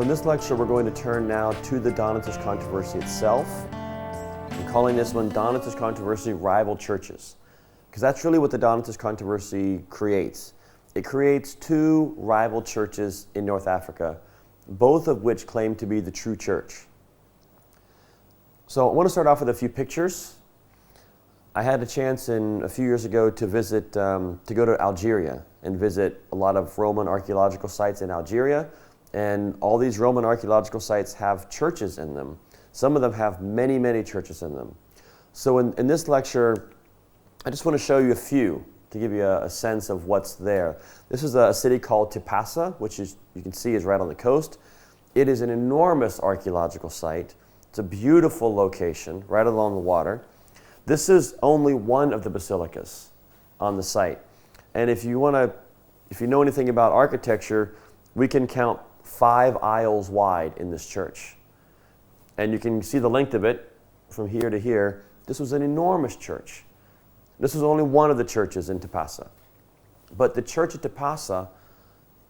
So in this lecture, we're going to turn now to the Donatist controversy itself. I'm calling this one Donatist Controversy, Rival Churches, because that's really what the Donatist controversy creates. It creates two rival churches in North Africa, both of which claim to be the true church. So I want to start off with a few pictures. I had a chance a few years ago to visit, to go to Algeria and visit a lot of Roman archaeological sites in Algeria. And all these Roman archaeological sites have churches in them. Some of them have many, many churches in them. So in this lecture, I just want to show you a few to give you a sense of what's there. This is a city called Tipasa, which you can see is right on the coast. It is an enormous archaeological site. It's a beautiful location right along the water. This is only one of the basilicas on the site. And if you know anything about architecture, we can count 5 aisles wide in this church. And you can see the length of it from here to here. This was an enormous church. This was only one of the churches in Tipasa. But the church at Tipasa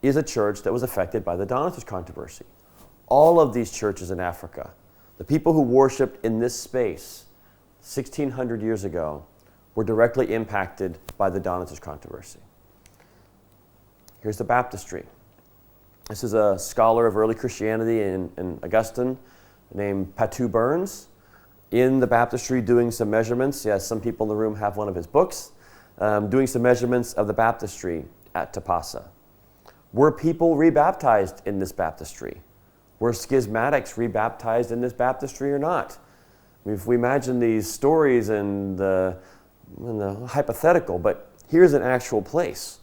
is a church that was affected by the Donatist controversy. All of these churches in Africa, the people who worshipped in this space 1,600 years ago, were directly impacted by the Donatist controversy. Here's the baptistry. This is a scholar of early Christianity in Augustine named Patou Burns in the baptistry doing some measurements. Yes, some people in the room have one of his books, doing some measurements of the baptistry at Tipasa. Were people rebaptized in this baptistry? Were schismatics rebaptized in this baptistry or not? If we imagine these stories and the hypothetical, but here's an actual place.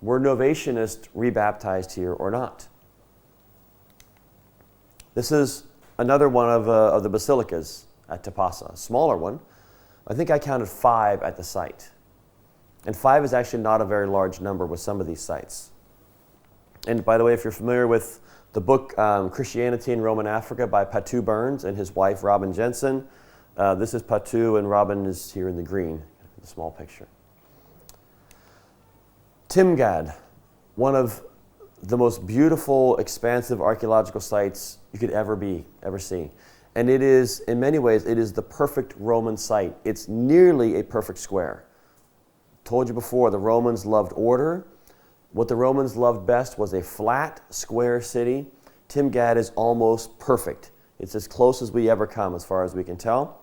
Were Novatianists rebaptized here or not? This is another one of the basilicas at Tipasa, a smaller one. I think I counted 5 at the site. And 5 is actually not a very large number with some of these sites. And by the way, if you're familiar with the book Christianity in Roman Africa by Patou Burns and his wife Robin Jensen, this is Patou and Robin is here in the green, the small picture. Timgad, one of the most beautiful, expansive archaeological sites you could ever see. And it is, in many ways, it is the perfect Roman site. It's nearly a perfect square. Told you before, the Romans loved order. What the Romans loved best was a flat, square city. Timgad is almost perfect. It's as close as we ever come, as far as we can tell.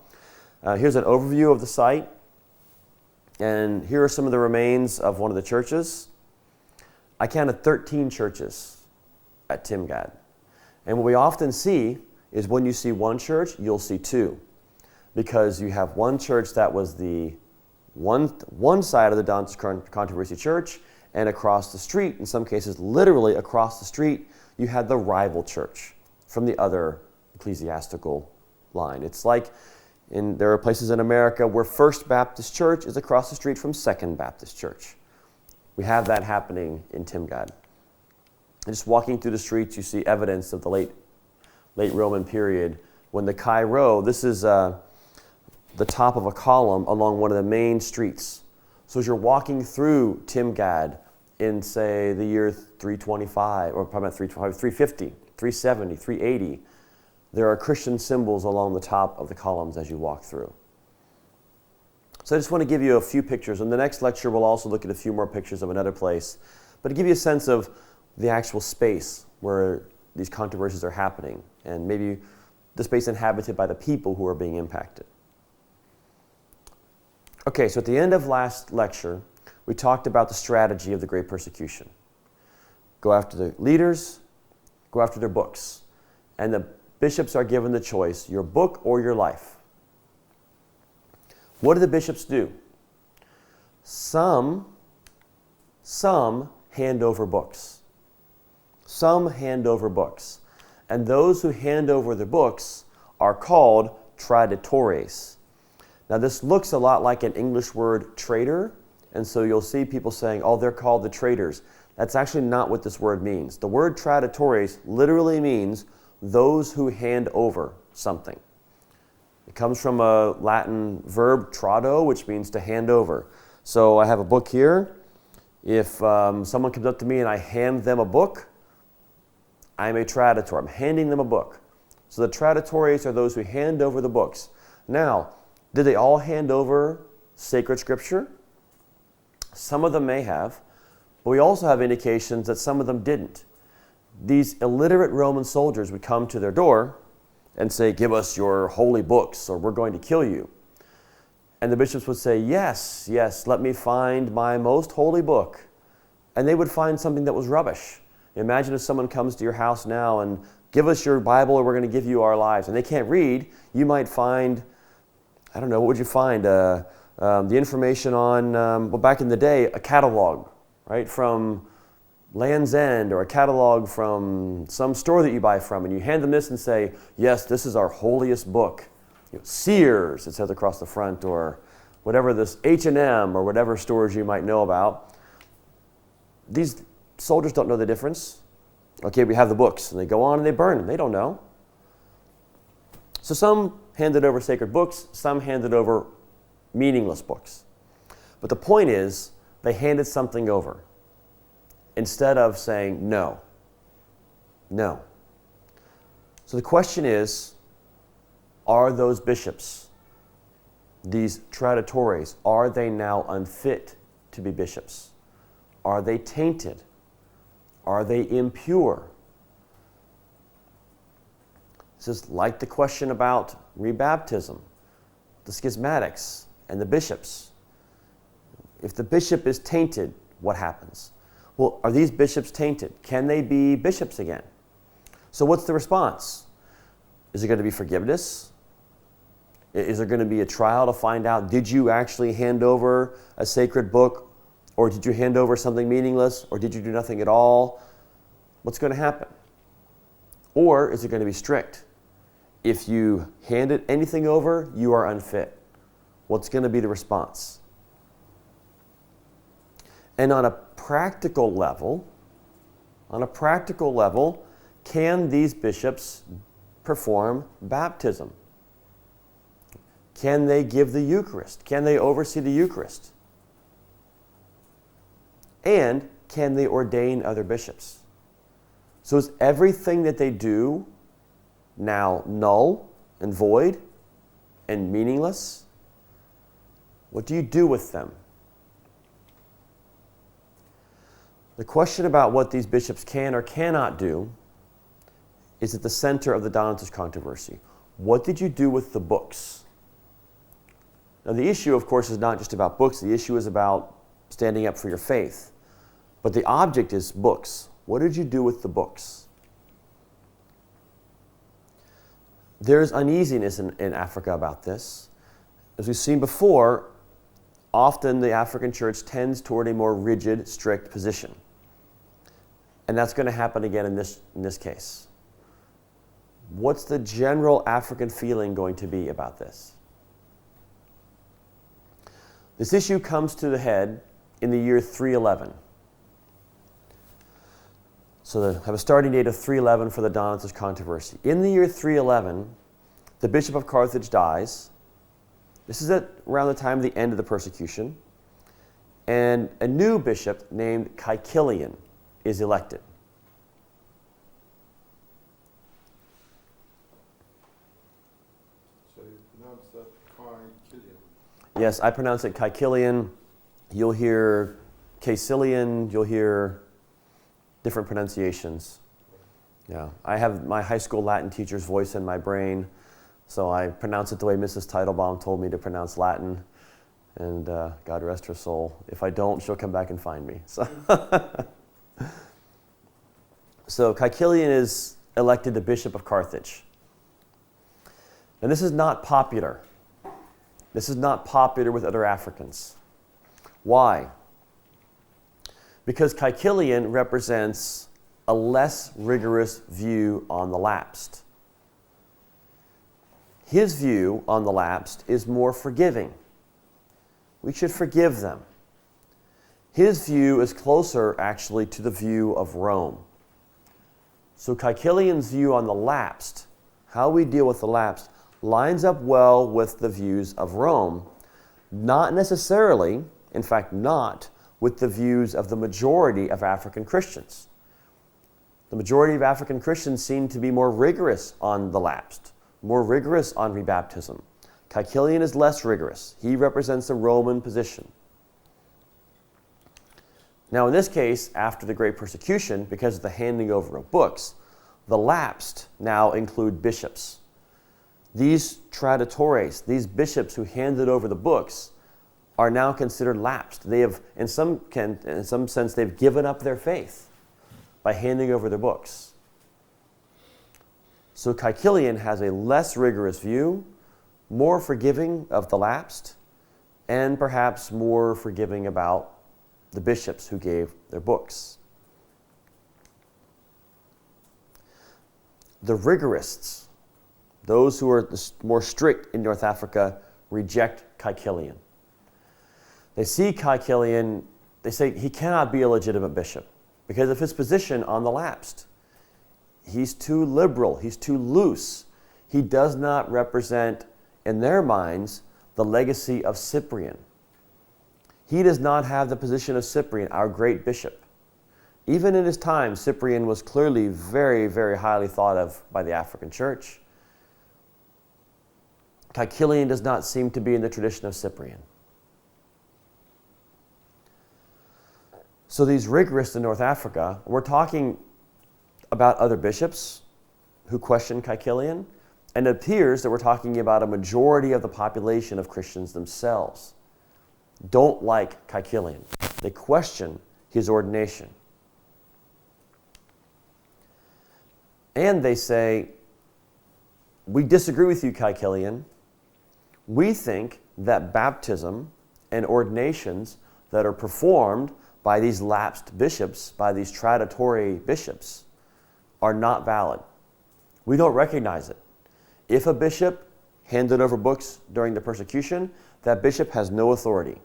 Here's an overview of the site. And here are some of the remains of one of the churches. I counted 13 churches at Timgad. And what we often see is when you see one church, you'll see 2. Because you have one church that was the one side of the Donatist controversy church, and across the street, in some cases literally across the street, you had the rival church from the other ecclesiastical line. It's like there are places in America where First Baptist Church is across the street from Second Baptist Church. We have that happening in Timgad. And just walking through the streets, you see evidence of the late Roman period when the Cairo, this is the top of a column along one of the main streets. So as you're walking through Timgad in, say, the year 325, or probably not 350, 370, 380, there are Christian symbols along the top of the columns as you walk through. So I just want to give you a few pictures. In the next lecture, we'll also look at a few more pictures of another place, but to give you a sense of the actual space where these controversies are happening, and maybe the space inhabited by the people who are being impacted. Okay, so at the end of last lecture, we talked about the strategy of the Great Persecution. Go after the leaders, go after their books. And the bishops are given the choice, your book or your life. What do the bishops do? Some hand over books. Some hand over books. And those who hand over the books are called traditores. Now this looks a lot like an English word traitor, and so you'll see people saying, oh, they're called the traitors. That's actually not what this word means. The word traditores literally means those who hand over something. It comes from a Latin verb, trado, which means to hand over. So I have a book here. If someone comes up to me and I hand them a book, I'm a traditor. I'm handing them a book. So the traditores are those who hand over the books. Now, did they all hand over sacred scripture? Some of them may have, but we also have indications that some of them didn't. These illiterate Roman soldiers would come to their door and say, give us your holy books or we're going to kill you. And the bishops would say, yes, yes, let me find my most holy book. And they would find something that was rubbish. Imagine if someone comes to your house now and give us your Bible or we're going to give you our lives. And they can't read. You might find, I don't know, what would you find? The information on, well, back in the day, a catalog, right, from Land's End, or a catalog from some store that you buy from, and you hand them this and say, yes, this is our holiest book. Sears, it says across the front, or whatever, this H&M, or whatever stores you might know about. These soldiers don't know the difference. Okay, we have the books, and they go on and they burn them. They don't know. So some handed over sacred books, some handed over meaningless books. But the point is, they handed something over instead of saying no. No. So the question is, are those bishops, these traditores, are they now unfit to be bishops? Are they tainted? Are they impure? This is like the question about rebaptism, the schismatics, and the bishops. If the bishop is tainted, what happens? Well, are these bishops tainted? Can they be bishops again? So what's the response? Is it going to be forgiveness? Is there going to be a trial to find out, did you actually hand over a sacred book? Or did you hand over something meaningless? Or did you do nothing at all? What's going to happen? Or is it going to be strict? If you handed anything over, you are unfit. What's going to be the response? And on a practical level, can these bishops perform baptism? Can they give the Eucharist? Can they oversee the Eucharist? And can they ordain other bishops? So is everything that they do now null and void and meaningless? What do you do with them? The question about what these bishops can or cannot do is at the center of the Donatist controversy. What did you do with the books? Now, the issue, of course, is not just about books. The issue is about standing up for your faith. But the object is books. What did you do with the books? There's uneasiness in Africa about this. As we've seen before, often the African church tends toward a more rigid, strict position. And that's going to happen again in this case. What's the general African feeling going to be about this? This issue comes to the head in the year 311. So they have a starting date of 311 for the Donatist controversy. In the year 311, the Bishop of Carthage dies. This is at around the time of the end of the persecution. And a new bishop named Caecilian is elected. So you pronounce that Caecilian? Yes, I pronounce it Caecilian. You'll hear Caecilian, you'll hear different pronunciations. Yeah, I have my high school Latin teacher's voice in my brain, so I pronounce it the way Mrs. Teitelbaum told me to pronounce Latin. And God rest her soul. If I don't, she'll come back and find me. So Caecilian is elected the Bishop of Carthage. And this is not popular. This is not popular with other Africans. Why? Because Caecilian represents a less rigorous view on the lapsed. His view on the lapsed is more forgiving. We should forgive them. His view is closer, actually, to the view of Rome. So Caecilian's view on the lapsed, how we deal with the lapsed, lines up well with the views of Rome. Not necessarily, in fact, not with the views of the majority of African Christians. The majority of African Christians seem to be more rigorous on the lapsed, more rigorous on rebaptism. Caecilian is less rigorous. He represents the Roman position. Now in this case, after the Great Persecution, because of the handing over of books, the lapsed now include bishops. These traditores, these bishops who handed over the books, are now considered lapsed. They have, in some sense, they've given up their faith by handing over their books. So Caecilian has a less rigorous view, more forgiving of the lapsed, and perhaps more forgiving about the bishops who gave their books. The rigorists, those who are more strict in North Africa, reject Caecilian. They see Caecilian, they say he cannot be a legitimate bishop because of his position on the lapsed. He's too liberal, he's too loose. He does not represent, in their minds, the legacy of Cyprian. He does not have the position of Cyprian, our great bishop. Even in his time, Cyprian was clearly very, very highly thought of by the African church. Caecilian does not seem to be in the tradition of Cyprian. So these rigorists in North Africa, we're talking about other bishops who question Caecilian, and it appears that we're talking about a majority of the population of Christians themselves don't like Caecilian. They question his ordination. And they say, we disagree with you, Caecilian. We think that baptism and ordinations that are performed by these lapsed bishops, by these traditory bishops, are not valid. We don't recognize it. If a bishop handed over books during the persecution, that bishop has no authority.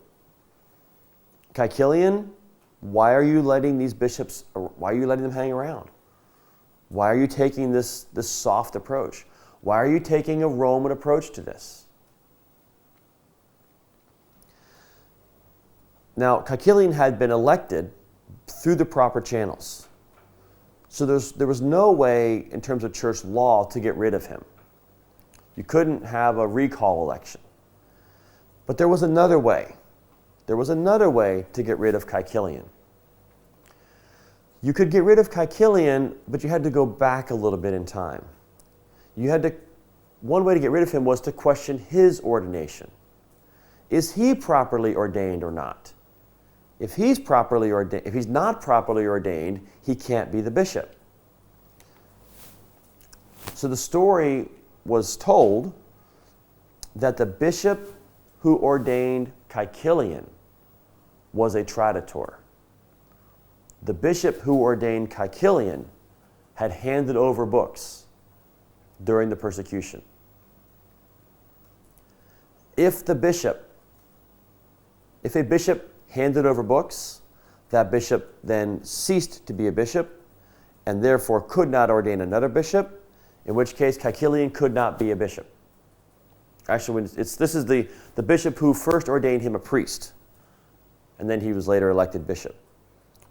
Caecilian, why are you letting these bishops, why are you letting them hang around? Why are you taking this soft approach? Why are you taking a Roman approach to this? Now, Caecilian had been elected through the proper channels. So there was no way, in terms of church law, to get rid of him. You couldn't have a recall election. But there was another way. There was another way to get rid of Caecilian. You could get rid of Caecilian, but you had to go back a little bit in time. One way to get rid of him was to question his ordination. Is he properly ordained or not? If he's not properly ordained, he can't be the bishop. So the story was told that the bishop who ordained Caecilian was a traditor. The bishop who ordained Caecilian had handed over books during the persecution. If a bishop handed over books, that bishop then ceased to be a bishop and therefore could not ordain another bishop, in which case Caecilian could not be a bishop. Actually, this is the bishop who first ordained him a priest, and then he was later elected bishop.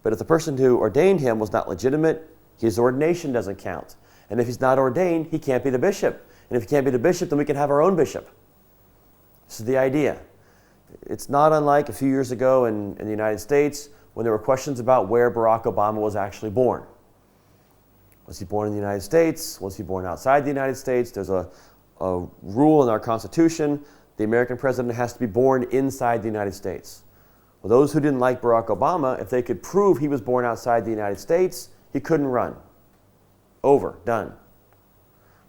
But if the person who ordained him was not legitimate, his ordination doesn't count. And if he's not ordained, he can't be the bishop. And if he can't be the bishop, then we can have our own bishop. This is the idea. It's not unlike a few years ago in the United States when there were questions about where Barack Obama was actually born. Was he born in the United States? Was he born outside the United States? There's a rule in our Constitution, the American president has to be born inside the United States. Well, those who didn't like Barack Obama, if they could prove he was born outside the United States, he couldn't run. Over, done.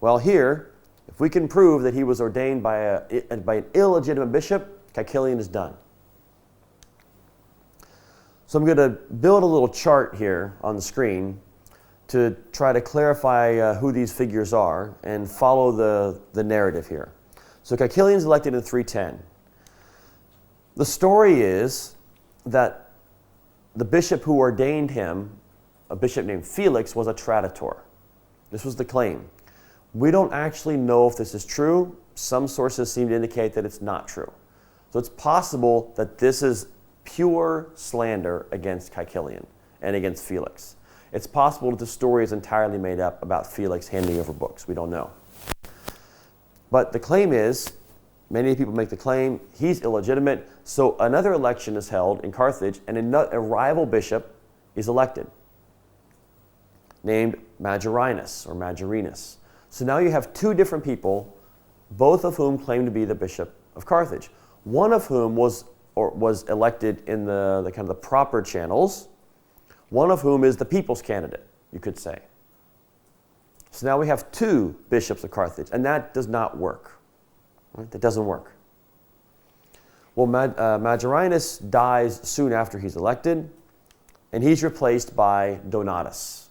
Well, here, if we can prove that he was ordained by an illegitimate bishop, Caecilian is done. So I'm going to build a little chart here on the screen to try to clarify who these figures are and follow the narrative here. So Caecilian is elected in 310. The story is that the bishop who ordained him, a bishop named Felix, was a traditor. This was the claim. We don't actually know if this is true. Some sources seem to indicate that it's not true. So it's possible that this is pure slander against Caecilian and against Felix. It's possible that the story is entirely made up about Felix handing over books. We don't know. But the claim is, many people make the claim, he's illegitimate, so another election is held in Carthage, and a rival bishop is elected, named Majorinus or Majorinus. So now you have two different people, both of whom claim to be the bishop of Carthage. One of whom was elected in the kind of the proper channels, one of whom is the people's candidate, you could say. So now we have two bishops of Carthage, and that does not work. Right? That doesn't work. Well, Majorinus dies soon after he's elected, and he's replaced by Donatus.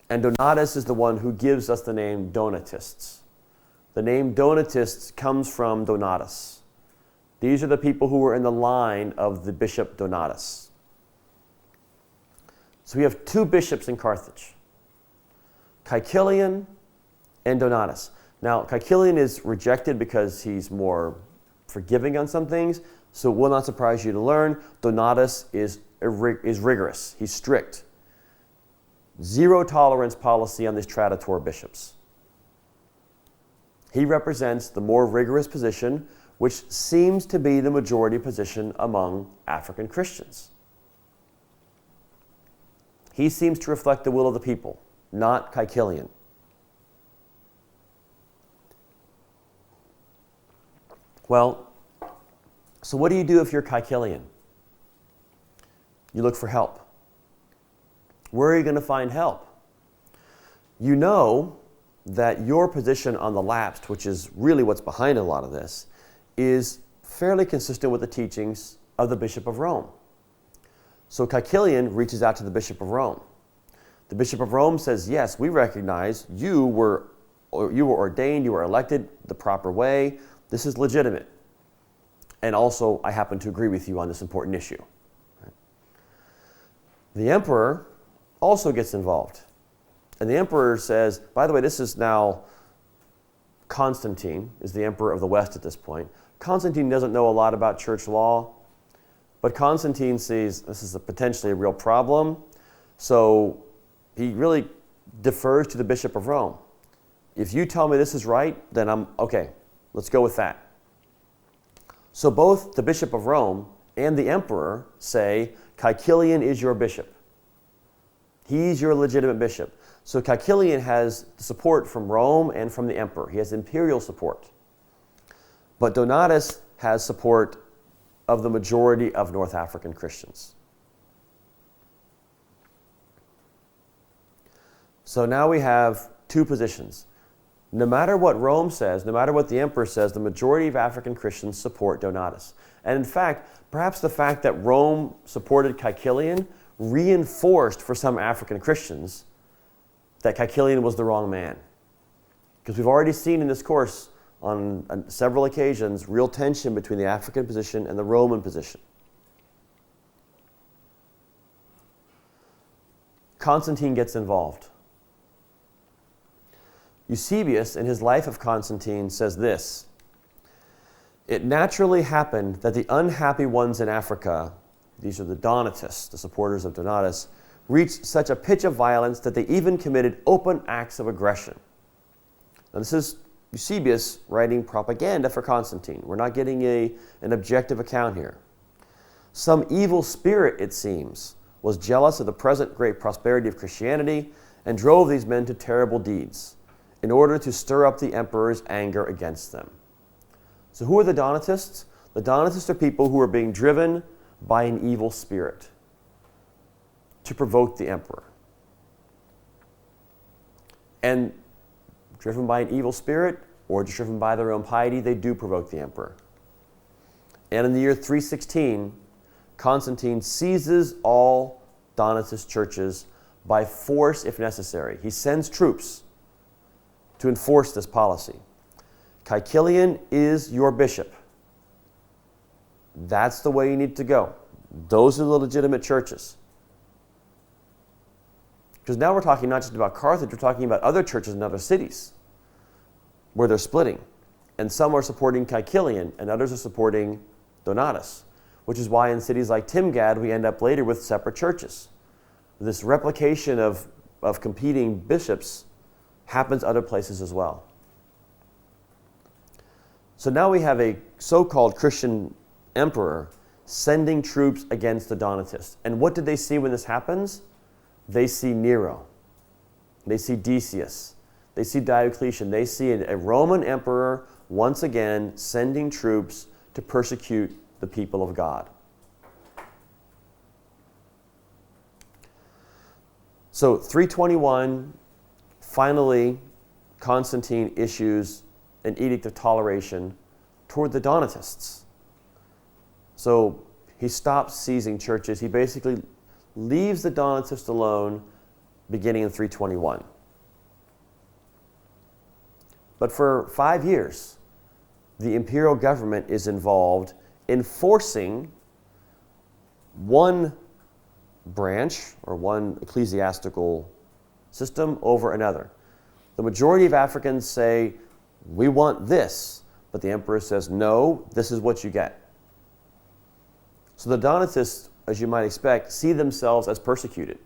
And Donatus is the one who gives us the name Donatists. The name Donatists comes from Donatus. These are the people who were in the line of the bishop Donatus. So we have two bishops in Carthage, Caecilian and Donatus. Now, Caecilian is rejected because he's more forgiving on some things, so it will not surprise you to learn Donatus is rigorous. He's strict. Zero tolerance policy on these traditor bishops. He represents the more rigorous position, which seems to be the majority position among African Christians. He seems to reflect the will of the people, not Caecilian. Well, so what do you do if you're Caecilian? You look for help. Where are you going to find help? You know that your position on the lapsed, which is really what's behind a lot of this, is fairly consistent with the teachings of the Bishop of Rome. So Caecilian reaches out to the Bishop of Rome. The Bishop of Rome says, yes, we recognize you were ordained, you were elected the proper way. This is legitimate. And also, I happen to agree with you on this important issue. The emperor also gets involved. And the emperor says, by the way, this is now Constantine, is the emperor of the West at this point. Constantine doesn't know a lot about church law, but Constantine sees this is potentially a real problem, so he really defers to the Bishop of Rome. If you tell me this is right, then I'm okay, let's go with that. So both the Bishop of Rome and the emperor say, Caecilian is your bishop. He's your legitimate bishop. So Caecilian has support from Rome and from the emperor. He has imperial support. But Donatus has support of the majority of North African Christians. So now we have two positions. No matter what Rome says, no matter what the emperor says, the majority of African Christians support Donatus. And in fact, perhaps the fact that Rome supported Caecilian reinforced for some African Christians that Caecilian was the wrong man. Because we've already seen in this course on several occasions real tension between the African position and the Roman position. Constantine gets involved. Eusebius, in his Life of Constantine, says this: it naturally happened that the unhappy ones in Africa, these are the Donatists, the supporters of Donatus, reached such a pitch of violence that they even committed open acts of aggression. Now this is Eusebius writing propaganda for Constantine. We're not getting an objective account here. Some evil spirit, it seems, was jealous of the present great prosperity of Christianity and drove these men to terrible deeds in order to stir up the emperor's anger against them. So who are the Donatists? The Donatists are people who are being driven by an evil spirit to provoke the emperor. And driven by an evil spirit or just driven by their own piety, they do provoke the emperor. And in the year 316, Constantine seizes all Donatist churches by force if necessary. He sends troops to enforce this policy. Caecilian is your bishop. That's the way you need to go. Those are the legitimate churches. Because now we're talking not just about Carthage, we're talking about other churches in other cities where they're splitting. And some are supporting Caecilian and others are supporting Donatus, which is why in cities like Timgad we end up later with separate churches, this replication of competing bishops happens other places as well. So now we have a so-called Christian emperor sending troops against the Donatists. And what did they see when this happens? They see Nero. They see Decius. They see Diocletian. They see a Roman emperor once again sending troops to persecute the people of God. So 321, finally, Constantine issues an edict of toleration toward the Donatists. So he stops seizing churches. He basically leaves the Donatists alone beginning in 321. But for 5 years, the imperial government is involved in forcing one branch or one ecclesiastical system over another. The majority of Africans say, we want this, but the emperor says, no, this is what you get. So the Donatists, as you might expect, see themselves as persecuted.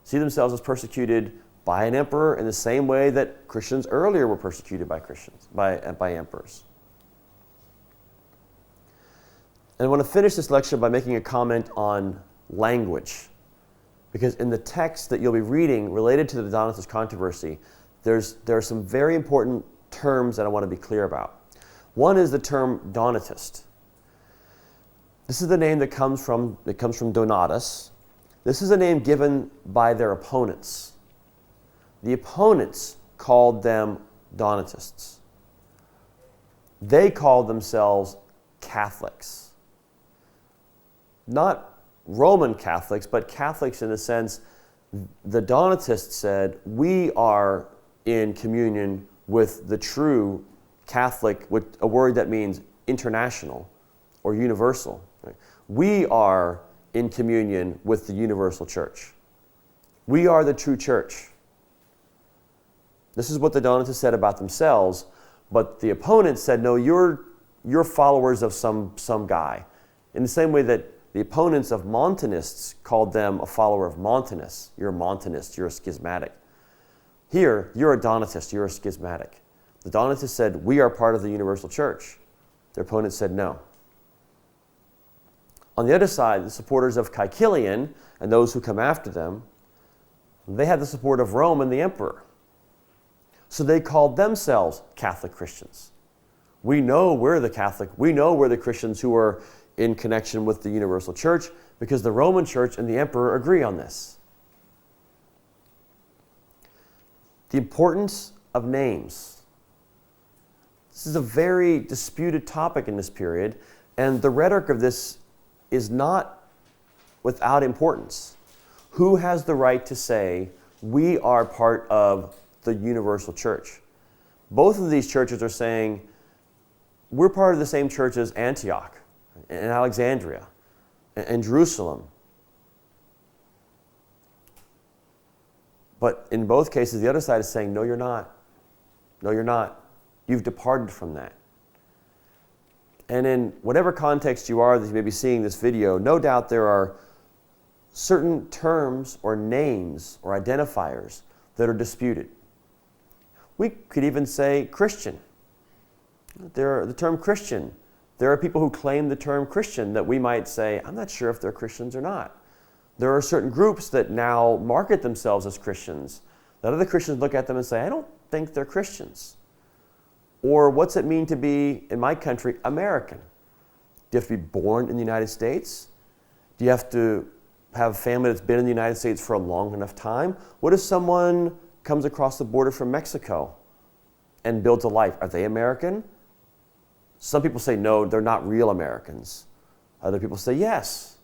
See themselves as persecuted by an emperor in the same way that Christians earlier were persecuted by by emperors. And I want to finish this lecture by making a comment on language. Because in the text that you'll be reading related to the Donatist controversy, there are some very important terms that I want to be clear about. One is the term Donatist. This is the name that comes from Donatus. This is a name given by their opponents. The opponents called them Donatists. They called themselves Catholics. Not Roman Catholics, but Catholics in the sense the Donatists said, we are in communion with the true Catholic, with a word that means international or universal. Right? We are in communion with the universal church. We are the true church. This is what the Donatists said about themselves, but the opponents said, no, you're followers of some guy. In the same way that the opponents of Montanists called them a follower of Montanus. You're a Montanist, you're a schismatic. Here, you're a Donatist, you're a schismatic. The Donatists said, we are part of the universal church. Their opponents said no. On the other side, the supporters of Caecilian and those who come after them, they had the support of Rome and the emperor. So they called themselves Catholic Christians. We know we're the Catholic, we know we're the Christians who are in connection with the universal church because the Roman church and the emperor agree on this. The importance of names. This is a very disputed topic in this period, and the rhetoric of this is not without importance. Who has the right to say, we are part of the universal church? Both of these churches are saying, we're part of the same church as Antioch, and Alexandria, and Jerusalem. But in both cases, the other side is saying, no, you're not. No, you're not. You've departed from that. And in whatever context you are that you may be seeing this video, no doubt there are certain terms or names or identifiers that are disputed. We could even say Christian. The term Christian. There are people who claim the term Christian that we might say, I'm not sure if they're Christians or not. There are certain groups that now market themselves as Christians, that other Christians look at them and say, I don't think they're Christians. Or what's it mean to be, in my country, American? Do you have to be born in the United States? Do you have to have a family that's been in the United States for a long enough time? What if someone comes across the border from Mexico and builds a life? Are they American? Some people say, no, they're not real Americans. Other people say, yes.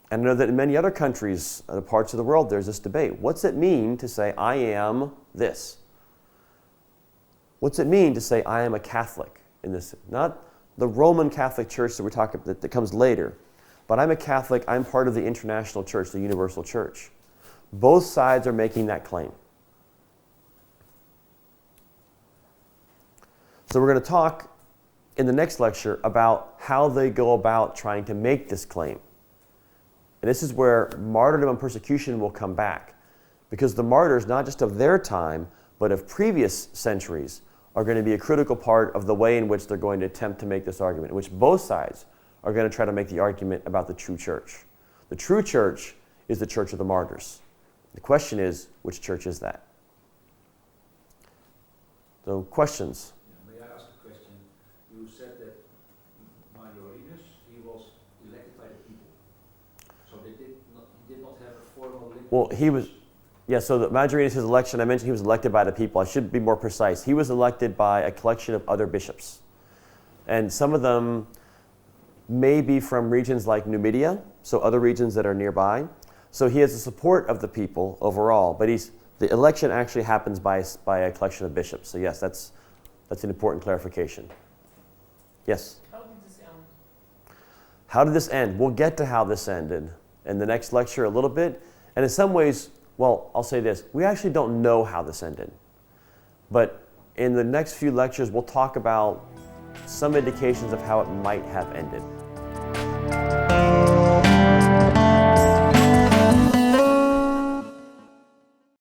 And I know that in many other countries, other parts of the world, there's this debate. What's it mean to say, I am this? What's it mean to say, I am a Catholic in this? Not the Roman Catholic Church that we're talking about, that comes later. But I'm a Catholic, I'm part of the international church, the universal church. Both sides are making that claim. So we're going to talk in the next lecture about how they go about trying to make this claim. And this is where martyrdom and persecution will come back. Because the martyrs, not just of their time, but of previous centuries, are going to be a critical part of the way in which they're going to attempt to make this argument, in which both sides are going to try to make the argument about the true church. The true church is the church of the martyrs. The question is, which church is that? So, questions? Yeah, may I ask a question? You said that Majorinus, he was elected by the people. So he did not have a formal link. Well, he was, yeah, so the Majorinus' election, I mentioned he was elected by the people. I should be more precise. He was elected by a collection of other bishops. And some of them may be from regions like Numidia, so other regions that are nearby. So he has the support of the people overall, but the election actually happens by a collection of bishops. So yes, that's an important clarification. Yes? How did this end? How did this end? We'll get to how this ended in the next lecture a little bit. And in some ways, well, I'll say this. We actually don't know how this ended. But in the next few lectures, we'll talk about some indications of how it might have ended.